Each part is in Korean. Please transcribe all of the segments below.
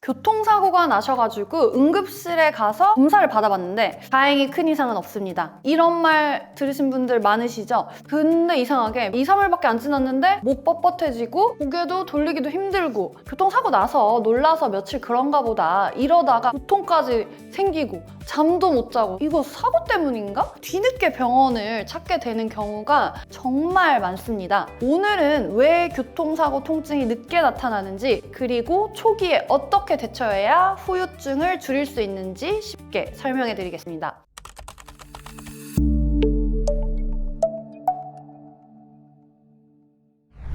교통사고가 나셔가지고 응급실에 가서 검사를 받아봤는데 다행히 큰 이상은 없습니다. 이런 말 들으신 분들 많으시죠? 근데 이상하게 2, 3일밖에 안 지났는데 목 뻣뻣해지고 고개도 돌리기도 힘들고 교통사고 나서 놀라서 며칠 그런가 보다 이러다가 두통까지 생기고 잠도 못 자고 이거 사고 때문인가? 뒤늦게 병원을 찾게 되는 경우가 정말 많습니다. 오늘은 왜 교통사고 통증이 늦게 나타나는지 그리고 초기에 어떻게 대처해야 후유증을 줄일 수 있는지 쉽게 설명해 드리겠습니다.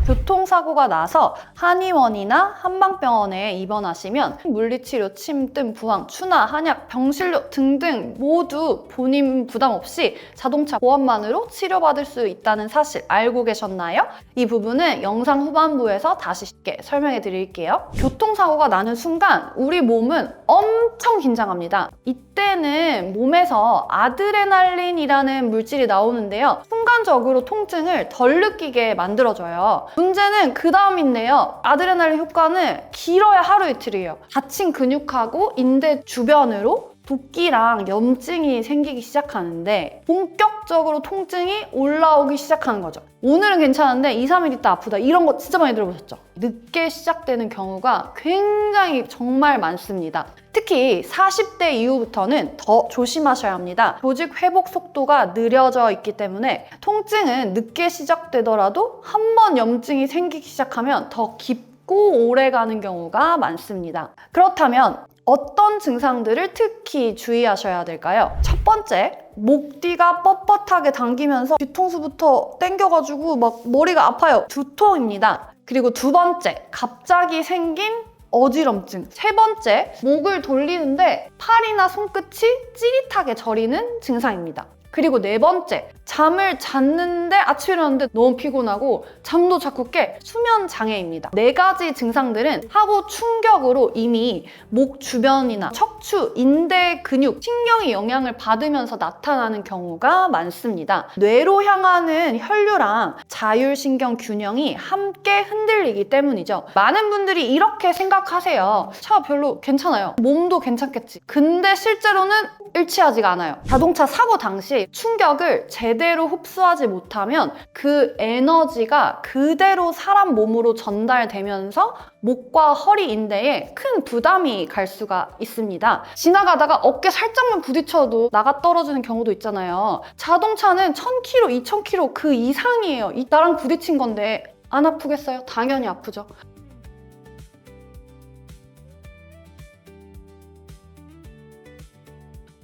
교통사고가 나서 한의원이나 한방병원에 입원하시면 물리치료, 침뜸, 부항, 추나, 한약, 병실료 등등 모두 본인 부담 없이 자동차 보험만으로 치료받을 수 있다는 사실 알고 계셨나요? 이 부분은 영상 후반부에서 다시 쉽게 설명해 드릴게요. 교통사고가 나는 순간 우리 몸은 엄청 긴장합니다. 이때는 몸에서 아드레날린이라는 물질이 나오는데요. 순간적으로 통증을 덜 느끼게 만들어줘요. 문제는 그 다음인데요. 아드레날린 효과는 길어야 하루 이틀이에요. 다친 근육하고 인대 주변으로 붓기랑 염증이 생기기 시작하는데 본격적으로 통증이 올라오기 시작하는 거죠. 오늘은 괜찮은데 2, 3일 있다 아프다 이런 거 진짜 많이 들어보셨죠? 늦게 시작되는 경우가 굉장히 정말 많습니다. 특히 40대 이후부터는 더 조심하셔야 합니다. 조직 회복 속도가 느려져 있기 때문에 통증은 늦게 시작되더라도 한 번 염증이 생기기 시작하면 더 깊고 오래가는 경우가 많습니다. 그렇다면 어떤 증상들을 특히 주의하셔야 될까요? 첫 번째, 목 뒤가 뻣뻣하게 당기면서 뒤통수부터 당겨가지고 막 머리가 아파요. 두통입니다. 그리고 두 번째, 갑자기 생긴 어지럼증. 세 번째, 목을 돌리는데 팔이나 손끝이 찌릿하게 저리는 증상입니다. 그리고 네 번째, 잠을 잤는데 아침에 일어났는데 너무 피곤하고 잠도 자꾸 깨, 수면 장애입니다. 네 가지 증상들은 사고 충격으로 이미 목 주변이나 척추, 인대 근육, 신경이 영향을 받으면서 나타나는 경우가 많습니다. 뇌로 향하는 혈류랑 자율신경 균형이 함께 흔들리기 때문이죠. 많은 분들이 이렇게 생각하세요. 차 별로 괜찮아요. 몸도 괜찮겠지. 근데 실제로는 일치하지가 않아요. 자동차 사고 당시 충격을 제대로 흡수하지 못하면 그 에너지가 그대로 사람 몸으로 전달되면서 목과 허리 인대에 큰 부담이 갈 수가 있습니다. 지나가다가 어깨 살짝만 부딪혀도 나가 떨어지는 경우도 있잖아요. 자동차는 1000km, 2000km 그 이상이에요. 나랑 부딪힌 건데 안 아프겠어요? 당연히 아프죠.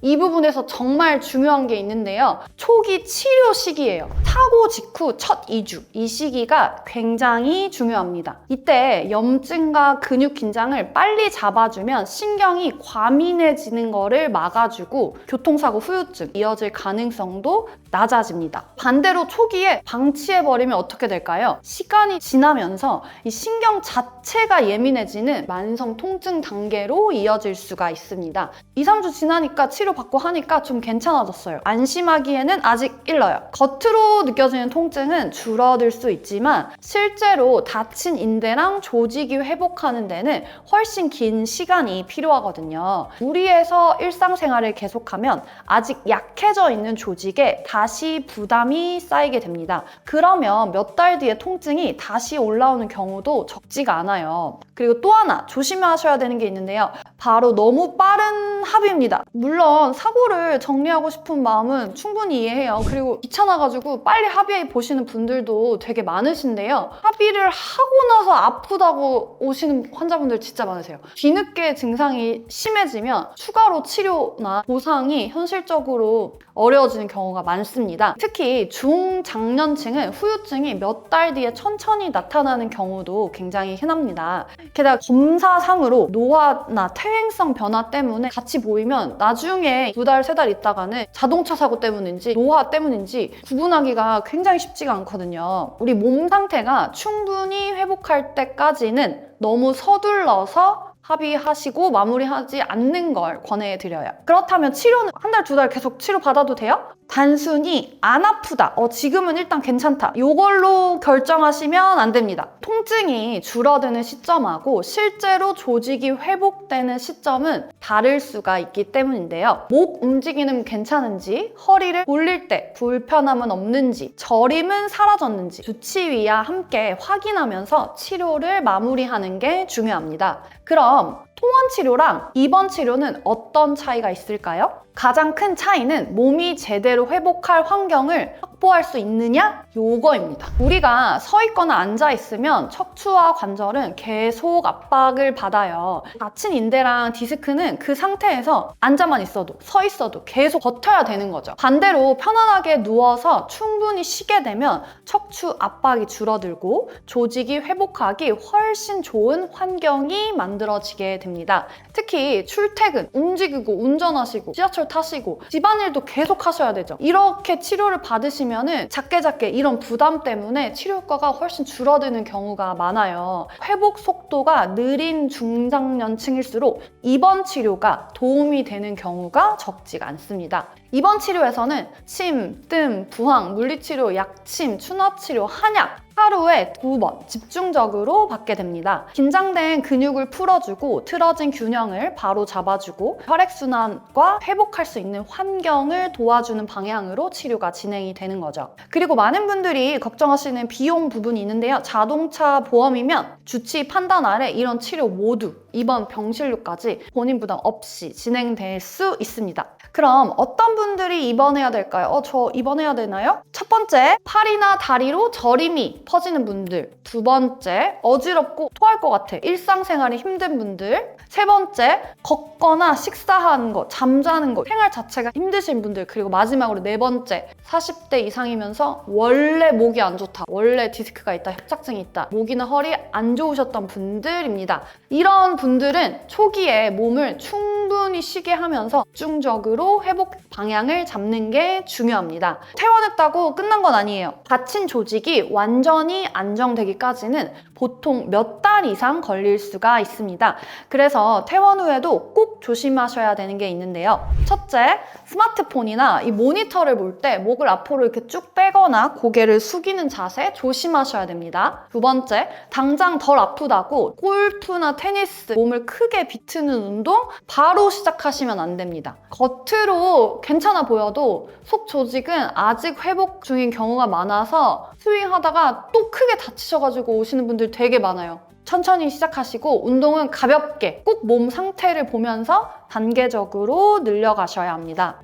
이 부분에서 정말 중요한 게 있는데요. 초기 치료 시기예요. 사고 직후 첫 2주, 이 시기가 굉장히 중요합니다. 이때 염증과 근육 긴장을 빨리 잡아주면 신경이 과민해지는 거를 막아주고 교통사고 후유증 이어질 가능성도 낮아집니다. 반대로 초기에 방치해버리면 어떻게 될까요? 시간이 지나면서 이 신경 자체가 예민해지는 만성 통증 단계로 이어질 수가 있습니다. 2, 3주 지나니까 치료받고 하니까 좀 괜찮아졌어요. 안심하기에는 아직 일러요. 겉으로 느껴지는 통증은 줄어들 수 있지만 실제로 다친 인대랑 조직이 회복하는 데는 훨씬 긴 시간이 필요하거든요. 무리해서 일상생활을 계속하면 아직 약해져 있는 조직에 다시 부담이 쌓이게 됩니다. 그러면 몇 달 뒤에 통증이 다시 올라오는 경우도 적지가 않아요. 그리고 또 하나 조심하셔야 되는 게 있는데요. 바로 너무 빠른 합의입니다. 물론 사고를 정리하고 싶은 마음은 충분히 이해해요. 그리고 귀찮아가지고 빨리 합의해 보시는 분들도 되게 많으신데요. 합의를 하고 나서 아프다고 오시는 환자분들 진짜 많으세요. 뒤늦게 증상이 심해지면 추가로 치료나 보상이 현실적으로 어려워지는 경우가 많습니다. 특히 중장년층은 후유증이 몇 달 뒤에 천천히 나타나는 경우도 굉장히 흔합니다. 게다가 검사상으로 노화나 퇴행성 변화 때문에 같이 보이면 나중에 2달, 3달 있다가는 자동차 사고 때문인지 노화 때문인지 구분하기가 굉장히 쉽지가 않거든요. 우리 몸 상태가 충분히 회복할 때까지는 너무 서둘러서 합의하시고 마무리하지 않는 걸 권해드려요. 그렇다면 치료는 한 달, 2달 계속 치료받아도 돼요? 단순히 안 아프다, 지금은 일단 괜찮다, 이걸로 결정하시면 안 됩니다. 통증이 줄어드는 시점하고 실제로 조직이 회복되는 시점은 다를 수가 있기 때문인데요. 목 움직이는 괜찮은지, 허리를 돌릴 때 불편함은 없는지, 저림은 사라졌는지 주치의와 함께 확인하면서 치료를 마무리하는 게 중요합니다. 그럼 통원 치료랑 입원 치료는 어떤 차이가 있을까요? 가장 큰 차이는 몸이 제대로 회복할 환경을 확보할 수 있느냐? 요거입니다. 우리가 서 있거나 앉아 있으면 척추와 관절은 계속 압박을 받아요. 다친 인대랑 디스크는 그 상태에서 앉아만 있어도 서 있어도 계속 버텨야 되는 거죠. 반대로 편안하게 누워서 충분히 쉬게 되면 척추 압박이 줄어들고 조직이 회복하기 훨씬 좋은 환경이 만들어지게 됩니다. 특히 출퇴근, 움직이고 운전하시고 지하철 타시고 집안일도 계속 하셔야 되죠. 이렇게 치료를 받으시면은 작게 이런 부담 때문에 치료 효과가 훨씬 줄어드는 경우가 많아요. 회복 속도가 느린 중장년층일수록 입원 치료가 도움이 되는 경우가 적지가 않습니다. 입원 치료에서는 침, 뜸, 부항, 물리치료, 약침, 추나치료, 한약 하루에 2번 집중적으로 받게 됩니다. 긴장된 근육을 풀어주고 틀어진 균형을 바로 잡아주고 혈액순환과 회복할 수 있는 환경을 도와주는 방향으로 치료가 진행이 되는 거죠. 그리고 많은 분들이 걱정하시는 비용 부분이 있는데요. 자동차 보험이면 주치의 판단 아래 이런 치료 모두 입원 병실료까지 본인 부담 없이 진행될 수 있습니다. 그럼 어떤 분들이 입원해야 될까요? 저 입원해야 되나요? 첫 번째, 팔이나 다리로 저림이 퍼지는 분들. 두 번째, 어지럽고 토할 것 같아, 일상생활이 힘든 분들. 세 번째, 걷거나 식사하는 거, 잠자는 거, 생활 자체가 힘드신 분들. 그리고 마지막으로 네 번째, 40대 이상이면서 원래 목이 안 좋다, 원래 디스크가 있다, 협착증이 있다, 목이나 허리 안 좋으셨던 분들입니다. 이런 분들은 초기에 몸을 충분히 쉬게 하면서 집중적으로 회복 방향을 잡는 게 중요합니다. 퇴원했다고 끝난 건 아니에요. 다친 조직이 완전히 안정되기까지는 보통 몇 달 이상 걸릴 수가 있습니다. 그래서 퇴원 후에도 꼭 조심하셔야 되는 게 있는데요. 첫째, 스마트폰이나 이 모니터를 볼 때 목을 앞으로 이렇게 쭉 빼거나 고개를 숙이는 자세 조심하셔야 됩니다. 두 번째, 당장 덜 아프다고 골프나 테니스, 몸을 크게 비트는 운동 바로 시작하시면 안 됩니다. 겉으로 괜찮아 보여도 속 조직은 아직 회복 중인 경우가 많아서 스윙하다가 또 크게 다치셔가지고 오시는 분들 되게 많아요. 천천히 시작하시고 운동은 가볍게 꼭 몸 상태를 보면서 단계적으로 늘려가셔야 합니다.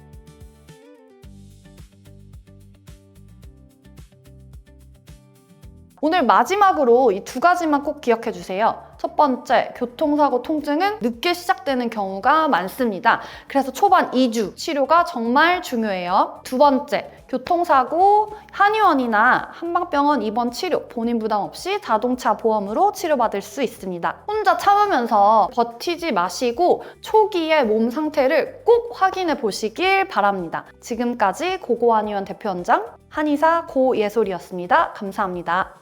오늘 마지막으로 이 두 가지만 꼭 기억해 주세요. 첫 번째, 교통사고 통증은 늦게 시작되는 경우가 많습니다. 그래서 초반 2주 치료가 정말 중요해요. 두 번째, 교통사고, 한의원이나 한방병원 입원 치료 본인 부담 없이 자동차 보험으로 치료받을 수 있습니다. 혼자 참으면서 버티지 마시고 초기의 몸 상태를 꼭 확인해 보시길 바랍니다. 지금까지 고고한의원 대표원장 한의사 고예솔이었습니다. 감사합니다.